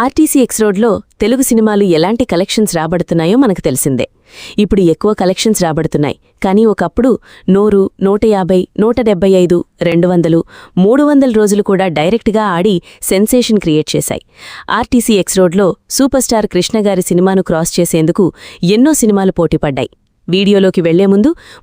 RTC X రోడ్లో తెలుగు సినిమాలు ఎలాంటి కలెక్షన్స్ రాబడుతున్నాయో మనకు తెలిసిందే. ఇప్పుడు ఎక్కువ కలెక్షన్స్ రాబడుతున్నాయి. కానీ ఒకప్పుడు 100, 150, 175, 200, 300 రోజులు కూడా డైరెక్ట్గా ఆడి సెన్సేషన్ క్రియేట్ చేశాయి. ఆర్టీసీ ఎక్స్ రోడ్లో సూపర్ స్టార్ కృష్ణగారి సినిమాను క్రాస్ చేసేందుకు ఎన్నో సినిమాలు పోటీపడ్డాయి. వీడియోలోకి వెళ్లే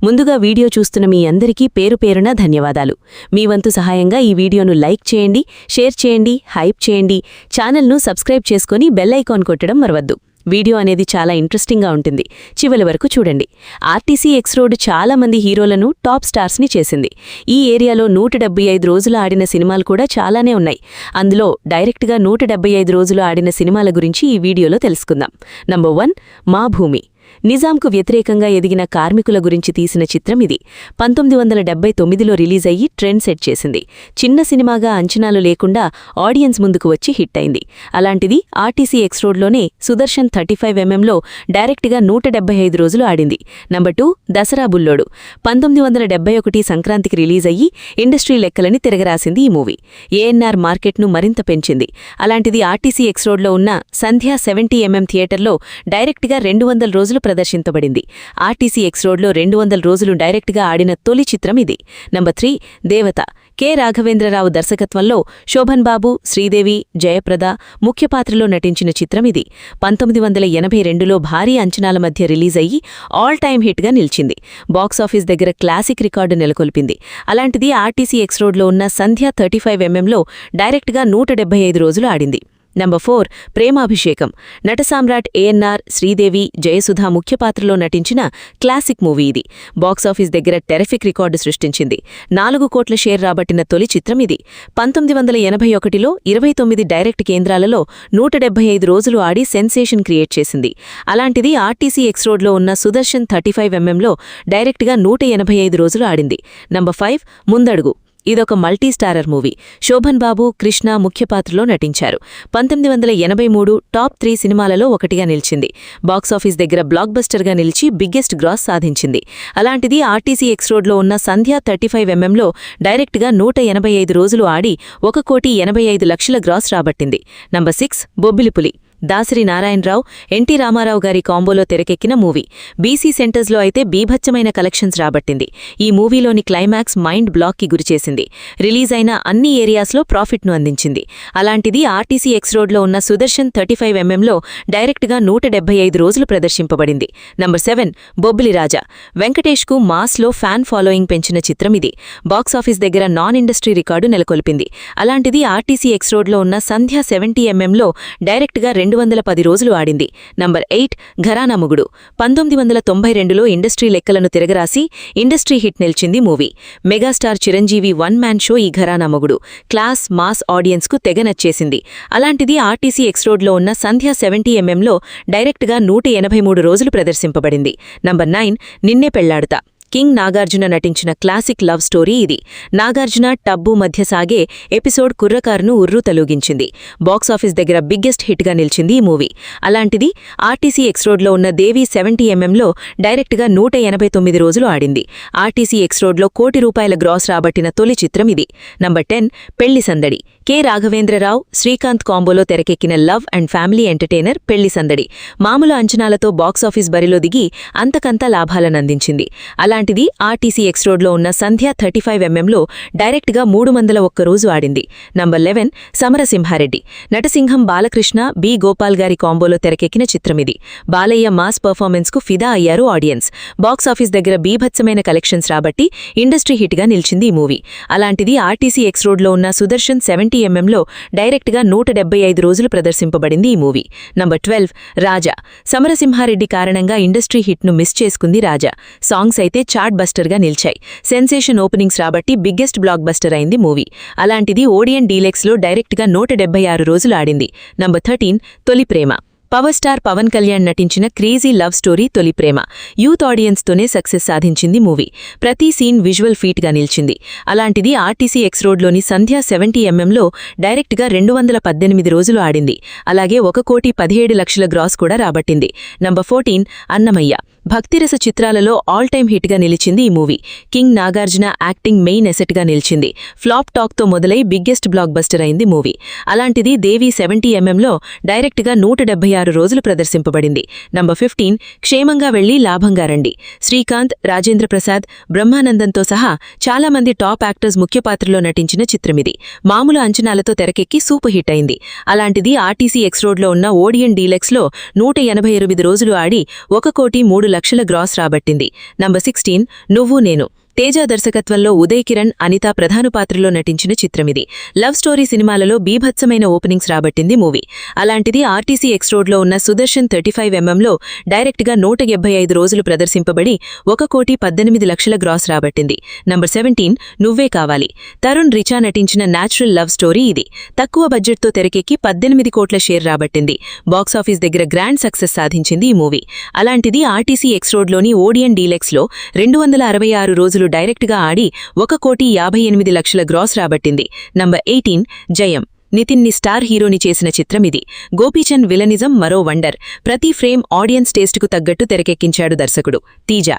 ముందుగా వీడియో చూస్తున్న మీ అందరికీ పేరు పేరున ధన్యవాదాలు. మీ వంతు సహాయంగా ఈ వీడియోను లైక్ చేయండి, షేర్ చేయండి, హైప్ చేయండి, ఛానల్ను సబ్స్క్రైబ్ చేసుకుని బెల్ ఐకాన్ కొట్టడం మరవద్దు. వీడియో అనేది చాలా ఇంట్రెస్టింగ్గా ఉంటుంది. చివరి వరకు చూడండి. ఆర్టీసీ ఎక్స్ రోడ్ చాలా మంది హీరోలను టాప్ స్టార్స్ని చేసింది. ఈ ఏరియాలో 175 రోజులు ఆడిన సినిమాలు కూడా చాలానే ఉన్నాయి. అందులో డైరెక్ట్గా 175 రోజులు ఆడిన సినిమాల గురించి ఈ వీడియోలో తెలుసుకుందాం. నంబర్ 1, మా భూమి. నిజాంకు వ్యతిరేకంగా ఎదిగిన కార్మికుల గురించి తీసిన చిత్రం ఇది. 1979లో రిలీజ్ అయ్యి ట్రెండ్ సెట్ చేసింది. చిన్న సినిమాగా అంచనాలు లేకుండా ఆడియన్స్ ముందుకు వచ్చి హిట్ అయింది. అలాంటిది ఆర్టీసీ ఎక్స్ రోడ్లోనే సుదర్శన్ 35mm డైరెక్ట్గా 175 రోజులు ఆడింది. నంబర్ 2, దసరా బుల్లోడు. 1971 సంక్రాంతికి రిలీజ్ అయ్యి ఇండస్ట్రీ లెక్కలని తిరగరాసింది ఈ మూవీ. ఏఎన్ఆర్ మార్కెట్ను మరింత పెంచింది. అలాంటిది ఆర్టీసీ ఎక్స్ రోడ్లో ఉన్న సంధ్యా 70mm థియేటర్లో డైరెక్ట్గా 200 రోజులు ప్రదర్శించబడింది. ఆర్టీసీ ఎక్స్ రోడ్లో 200 రోజులు డైరెక్ట్గా ఆడిన తొలి చిత్రం ఇది. నంబర్ 3, దేవత. కె రాఘవేంద్రరావు దర్శకత్వంలో శోభన్ బాబు, శ్రీదేవి, జయప్రద ముఖ్య పాత్రలో నటించిన చిత్రం ఇది. 1982లో భారీ అంచనాల మధ్య రిలీజ్ అయ్యి ఆల్ టైమ్ హిట్గా నిలిచింది. బాక్సాఫీస్ దగ్గర క్లాసిక్ రికార్డు నెలకొల్పింది. అలాంటిది ఆర్టీసీ ఎక్స్ రోడ్లో ఉన్న సంధ్యా 35mmలో డైరెక్ట్గా 175 రోజులు ఆడింది. నంబర్ 4, ప్రేమాభిషేకం. నటసామ్రాట్ ఏఎన్ఆర్, శ్రీదేవి, జయసుధ ముఖ్య పాత్రలో నటించిన క్లాసిక్ మూవీ ఇది. బాక్సాఫీస్ దగ్గర టెరిఫిక్ రికార్డు సృష్టించింది. 4 కోట్ల షేర్ రాబట్టిన తొలి చిత్రం ఇది. 1981లో 29 డైరెక్ట్ కేంద్రాలలో 175 రోజులు ఆడి సెన్సేషన్ క్రియేట్ చేసింది. అలాంటిది ఆర్టీసీ ఎక్స్ రోడ్లో ఉన్న సుదర్శన్ 35mmలో డైరెక్ట్గా 185 రోజులు ఆడింది. నంబర్ 5, ముందడుగు. ఇదొక మల్టీ స్టారర్ మూవీ. శోభన్ బాబు, కృష్ణ ముఖ్య పాత్రలో నటించారు. 1983 టాప్ 3 సినిమాలలో ఒకటిగా నిలిచింది. బాక్సాఫీస్ దగ్గర బ్లాక్ బస్టర్గా నిలిచి బిగ్గెస్ట్ గ్రాస్ సాధించింది. అలాంటిది ఆర్టీసీ ఎక్స్ రోడ్లో ఉన్న సంధ్యా 35mmలో డైరెక్ట్గా 185 రోజులు ఆడి 1,85,00,000 గ్రాస్ రాబట్టింది. నంబర్ 6, బొబ్బిలిపులి. దాసరి నారాయణరావు, ఎన్టీ రామారావు గారి కాంబోలో తెరకెక్కిన మూవీ. బీసీ సెంటర్స్లో అయితే బీభత్సమైన కలెక్షన్స్ రాబట్టింది. ఈ మూవీలోని క్లైమాక్స్ మైండ్ బ్లాక్కి గురిచేసింది. రిలీజ్ అయిన అన్ని ఏరియాస్లో ప్రాఫిట్ను అందించింది. అలాంటిది ఆర్టీసీ ఎక్స్ రోడ్లో ఉన్న సుదర్శన్ 35mmలో డైరెక్ట్గా 175 రోజులు ప్రదర్శింపబడింది. నంబర్ 7, బొబ్బిలి రాజా. వెంకటేష్కు మాస్లో ఫ్యాన్ ఫాలోయింగ్ పెంచిన చిత్రం ఇది. బాక్సాఫీస్ దగ్గర నాన్ ఇండస్ట్రీ రికార్డు నెలకొల్పింది. అలాంటిది ఆర్టీసీ ఎక్స్ రోడ్లో ఉన్న సంధ్యా 70mmలో డైరెక్ట్గా 210 రోజులు ఆడింది. నంబర్ 8, ఘరానా మొగుడు. 1992లో ఇండస్ట్రీ లెక్కలను తిరగరాసి ఇండస్ట్రీ హిట్ నిలిచింది movie. Megastar Chiranjeevi one man show ఈ ఘరానా మొగుడు. క్లాస్, మాస్ ఆడియన్స్కు తెగ నచ్చేసింది. అలాంటిది ఆర్టీసీ ఎక్స్ రోడ్లో ఉన్న సంధ్యా 70mmలో డైరెక్ట్గా 183 రోజులు ప్రదర్శింపబడింది. నంబర్ 9, నిన్నే పెళ్లాడుతా. కింగ్ నాగార్జున నటించిన క్లాసిక్ లవ్ స్టోరీ ఇది. నాగార్జున, టబ్బు మధ్య సాగే ఎపిసోడ్ కుర్రకారును ఉర్రూ తలూగించింది. బాక్సాఫీస్ దగ్గర బిగ్గెస్ట్ హిట్గా నిలిచింది ఈ మూవీ. అలాంటిది ఆర్టీసీ ఎక్స్ రోడ్లో ఉన్న దేవి 70mmలో డైరెక్ట్గా 189 రోజులు ఆడింది. ఆర్టీసీ ఎక్స్ రోడ్లో ₹1,00,00,000 గ్రాస్ రాబట్టిన తొలి చిత్రం ఇది. నంబర్ 10, పెళ్లి సందడి. కె రాఘవేంద్రరావు, శ్రీకాంత్ కాంబోలో తెరకెక్కిన లవ్ అండ్ ఫ్యామిలీ ఎంటర్టైనర్ పెళ్లి సందడి. మామూలు అంచనాలతో బాక్సాఫీస్ బరిలో దిగి అంతకంతా లాభాలనందించింది. అలాంటిది ఆర్టీసీ ఎక్స్ రోడ్లో ఉన్న సంధ్యా 35mmలో డైరెక్ట్గా 301 రోజు ఆడింది. నంబర్ 11, సమరసింహారెడ్డి. నటసింహం బాలకృష్ణ, బి గోపాల్ గారి కాంబోలో తెరకెక్కిన చిత్రమిది. బాలయ్య మాస్ పర్ఫార్మెన్స్కు ఫిదా అయ్యారు ఆడియన్స్. బాక్సాఫీస్ దగ్గర బీభత్సమైన కలెక్షన్స్ రాబట్టి ఇండస్ట్రీ హిట్గా నిలిచింది ఈ మూవీ. అలాంటిది ఆర్టీసీ ఎక్స్ రోడ్లో ఉన్న సుదర్శన్ 70mmలో డైరెక్ట్గా 175 రోజులు ప్రదర్శింపబడింది ఈ మూవీ. నంబర్ 12, రాజా. సమరసింహారెడ్డి కారణంగా ఇండస్ట్రీ హిట్ను మిస్ చేసుకుంది రాజా. సాంగ్స్ అయితే చార్ట్ బస్టర్గా నిలిచాయి. సెన్సేషన్ ఓపెనింగ్స్ రాబట్టి బిగ్గెస్ట్ బ్లాక్ బస్టర్ అయింది మూవీ. అలాంటిది ఓడియన్ డీలెక్స్లో డైరెక్ట్గా 176 రోజులు ఆడింది. Number 13, Tholi Prema. Power star Pawan Kalyan నటించిన crazy love story Tholi Prema. Youth ఆడియన్స్తోనే సక్సెస్ సాధించింది మూవీ. ప్రతి సీన్ విజువల్ ఫీట్గా నిలిచింది. అలాంటిది ఆర్టీసీ ఎక్స్ రోడ్లోని సంధ్యా 70mmలో డైరెక్ట్గా 218 రోజులు ఆడింది. అలాగే 1,17,00,000 గ్రాస్ కూడా రాబట్టింది. నంబర్ 14, అన్నమయ్య. భక్తిరస చిత్రాలలో ఆల్ టైమ్ హిట్గా నిలిచింది ఈ movie. King Nagarjuna acting main ఎసెట్గా నిలిచింది. ఫ్లాప్ టాక్తో మొదలై బిగ్గెస్ట్ బ్లాక్ బస్టర్ అయింది మూవీ. అలాంటిది దేవి 70mm డైరెక్ట్గా 176 రోజులు ప్రదర్శింపబడింది. నంబర్ 15 క్షేమంగా వెళ్లి లాభంగా రండి. శ్రీకాంత్, రాజేంద్ర ప్రసాద్, బ్రహ్మానందంతో సహా చాలా మంది టాప్ యాక్టర్స్ ముఖ్య పాత్రలో నటించిన చిత్రమిది. మామూలు అంచనాలతో తెరకెక్కి సూపర్ హిట్ అయింది. అలాంటిది ఆర్టీసీ ఎక్స్ రోడ్లో ఉన్న ఓడియన్ డీలక్స్లో 188 రోజులు ఆడి 1,03,00,000 గ్రాస్ రాబట్టింది. నంబర్ 16 నువ్వు నేను. తేజ దర్శకత్వంలో ఉదయ్ కిరణ్, అనిత ప్రధాన పాత్రలో నటించిన చిత్రమిది. లవ్ స్టోరీ సినిమాలలో బీభత్సమైన ఓపెనింగ్స్ రాబట్టింది మూవీ. అలాంటిది ఆర్టీసీ ఎక్స్ రోడ్లో ఉన్న సుదర్శన్ 35mm డైరెక్ట్గా 175 రోజులు ప్రదర్శింపబడి 1,18,00,000 గ్రాస్ రాబట్టింది. నంబర్ 17 నువ్వే కావాలి. తరుణ్, రిచా నటించిన న్యాచురల్ లవ్ స్టోరీ ఇది. తక్కువ బడ్జెట్తో తెరకెక్కి 18 కోట్ల షేర్ రాబట్టింది. బాక్సాఫీస్ దగ్గర గ్రాండ్ సక్సెస్ సాధించింది ఈ మూవీ. అలాంటిది ఆర్టీసీ ఎక్స్ రోడ్లోని ఓడియన్ డీలక్స్లో 266 రోజులు డైరెక్ట్గా ఆడి 1,58,00,000 గ్రాస్ రాబట్టింది. నంబర్ 18 జయం. నితిన్ని స్టార్ హీరోని చేసిన చిత్రమిది. గోపీచంద్ విలనిజం మరో వండర్. ప్రతి ఫ్రేమ్ ఆడియన్స్ టేస్టుకు తగ్గట్టు తెరకెక్కించాడు దర్శకుడు తేజ.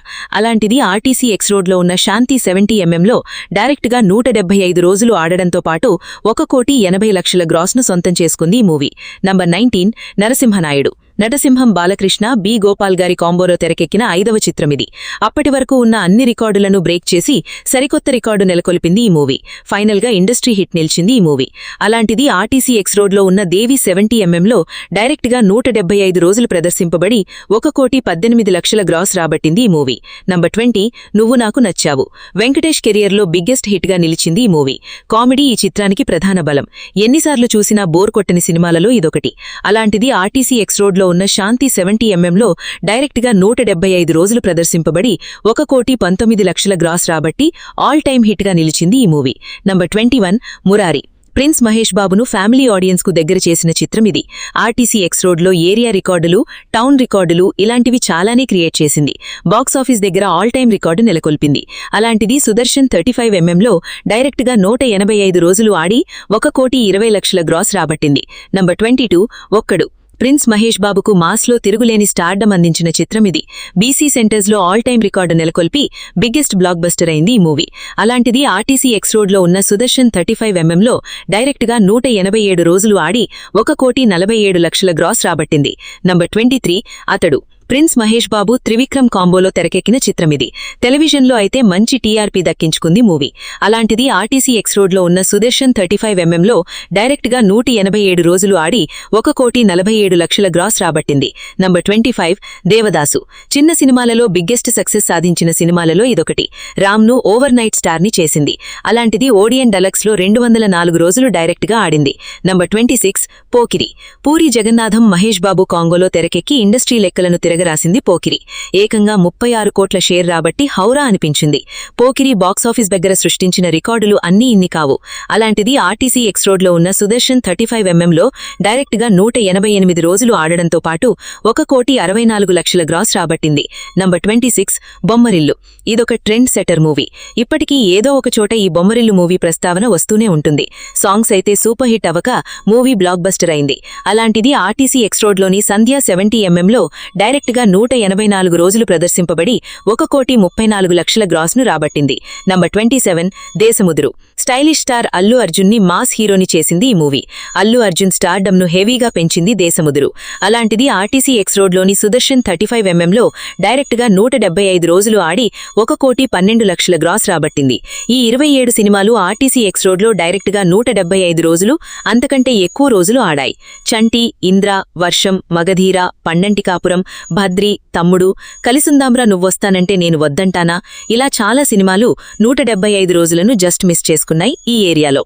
అలాంటిది ఆర్టీసీ ఎక్స్ రోడ్లో ఉన్న శాంతి 70mm డైరెక్ట్గా 175 రోజులు ఆడడంతో పాటు 1,80,00,000 గ్రాస్ను సొంతం చేసుకుంది ఈ మూవీ. నంబర్ 19 నరసింహనాయుడు. నటసింహం బాలకృష్ణ, బి గోపాల్ గారి కాంబోలో తెరకెక్కిన 5వ చిత్రమిది. అప్పటి వరకు ఉన్న అన్ని రికార్డులను బ్రేక్ చేసి సరికొత్త రికార్డు నెలకొల్పింది ఈ మూవీ. ఫైనల్గా ఇండస్ట్రీ హిట్ నిలిచింది ఈ మూవీ. అలాంటిది ఆర్టీసీ ఎక్స్ రోడ్లో ఉన్న దేవి 70mm డైరెక్ట్గా 175 రోజులు ప్రదర్శింపబడి 1,18,00,000 గ్రాస్ రాబట్టింది ఈ మూవీ. నంబర్ 20 నువ్వు నాకు నచ్చావు. వెంకటేష్ కెరియర్లో బిగ్గెస్ట్ హిట్గా నిలిచింది ఈ మూవీ. కామెడీ ఈ చిత్రానికి ప్రధాన బలం. ఎన్నిసార్లు చూసినా బోర్ కొట్టని సినిమాలలో ఇదొకటి. అలాంటిది ఆర్టీసీ ఎక్స్ రోడ్లో ఉన్న శాంతి 70mm డైరెక్ట్గా 175 రోజులు ప్రదర్శింపబడి 1,19,00,000 గ్రాస్ రాబట్టి ఆల్ టైమ్ హిట్గా నిలిచింది ఈ movie. Number 21 Murari. Prince Mahesh బాబును ఫ్యామిలీ ఆడియన్స్కు దగ్గర చేసిన చిత్రమిది. ఆర్టీసీ ఎక్స్ రోడ్లో ఏరియా రికార్డులు, టౌన్ రికార్డులు ఇలాంటివి చాలానే క్రియేట్ చేసింది. బాక్సాఫీస్ దగ్గర ఆల్ టైమ్ రికార్డు నెలకొల్పింది. అలాంటిది సుదర్శన్ 35mm డైరెక్ట్గా 185 రోజులు ఆడి 1,20,00,000 గ్రాస్ రాబట్టింది. నంబర్ 22 ఒక్కడు. ప్రిన్స్ మహేష్ బాబుకు మాస్లో తిరుగులేని స్టార్డమ్ అందించిన చిత్రమిది. బీసీ సెంటర్స్లో ఆల్ టైమ్ రికార్డు నెలకొల్పి బిగ్గెస్ట్ బ్లాక్ బస్టర్ అయింది ఈ మూవీ. అలాంటిది ఆర్టీసీ ఎక్స్ రోడ్లో ఉన్న సుదర్శన్ 35mm డైరెక్ట్గా 187 రోజులు ఆడి 1,47,00,000 గ్రాస్ రాబట్టింది. నంబర్ 23 అతడు. ప్రిన్స్ మహేష్ బాబు, త్రివిక్రమ్ కాంబోలో తెరకెక్కిన చిత్రమిది. టెలివిజన్లో అయితే మంచి టీఆర్పీ దక్కించుకుంది మూవీ. అలాంటిది ఆర్టీసీ ఎక్స్ రోడ్లో ఉన్న సుదర్శన్ 35mm డైరెక్ట్గా 187 రోజులు ఆడి 1,47,00,000 గ్రాస్ రాబట్టింది. నంబర్ 25 దేవదాసు. చిన్న సినిమాలలో బిగ్గెస్ట్ సక్సెస్ సాధించిన సినిమాలలో ఇదొకటి. రామ్ను ఓవర్ నైట్ స్టార్ని చేసింది. అలాంటిది ఓడియన్ డలక్స్లో 204 రోజులు డైరెక్ట్గా ఆడింది. నంబర్ 26 పోకిరి. పూరి జగన్నాథం, మహేష్ బాబు కాంగోలో తెరకెక్కి ఇండస్ట్రీ లెక్కలను తిరగరాసింది పోకిరి. ఏకంగా 36 కోట్ల షేర్ రాబట్టి హౌరా అనిపించింది. పోకిరి బాక్సాఫీస్ దగ్గర సృష్టించిన రికార్డులు అన్నీ ఇన్ని కావు. అలాంటిది ఆర్టీసీ ఎక్స్ రోడ్లో ఉన్న సుదర్శన్ 35mm డైరెక్ట్గా 188 రోజులు ఆడడంతో పాటు 1,64,00,000 గ్రాస్ రాబట్టింది. నంబర్ 26 బొమ్మరిల్లు. ఇదొక ట్రెండ్ సెటర్ మూవీ. ఇప్పటికీ ఏదో ఒక చోట ఈ బొమ్మరిల్లు మూవీ ప్రస్తావన వస్తూనే ఉంటుంది. సాంగ్స్ అయితే సూపర్ హిట్ అవక మూవీ బ్లాక్ బస్టర్ అయింది. అలాంటిది ఆర్టీసీ ఎక్స్ రోడ్లోని సంధ్య 70mm డైరెక్ట్గా 184 రోజులు ప్రదర్శింపబడి 1,34,00,000 గ్రాస్ను రాబట్టింది. Number 27 Desamuduru. Stylish star Allu అర్జున్ని మాస్ హీరోని చేసింది ఈ మూవీ. అల్లు అర్జున్ స్టార్డమ్ను హెవీగా పెంచింది దేశముదురు. అలాంటిది ఆర్టీసీ ఎక్స్ రోడ్లోని సుదర్శన్ 35mm డైరెక్ట్గా 175 రోజులు ఆడి 1,12,00,000 గ్రాస్ రాబట్టింది. ఈ 27 సినిమాలు ఆర్టీసీ ఎక్స్ రోడ్లో డైరెక్ట్గా 175 రోజులు అంతకంటే ఎక్కువ రోజులు ఆడాయి. చంటి, ఇంద్ర, వర్షం, మగధీర, పండంటికాపురం, భద్రి, తమ్ముడు, కలిసుందాంరా నువ్వొస్తానంటే నేను వద్దంటానా ఇలా చాలా సినిమాలు 175 రోజులను జస్ట్ మిస్ చేసుకున్నాయి ఈ ఏరియాలో.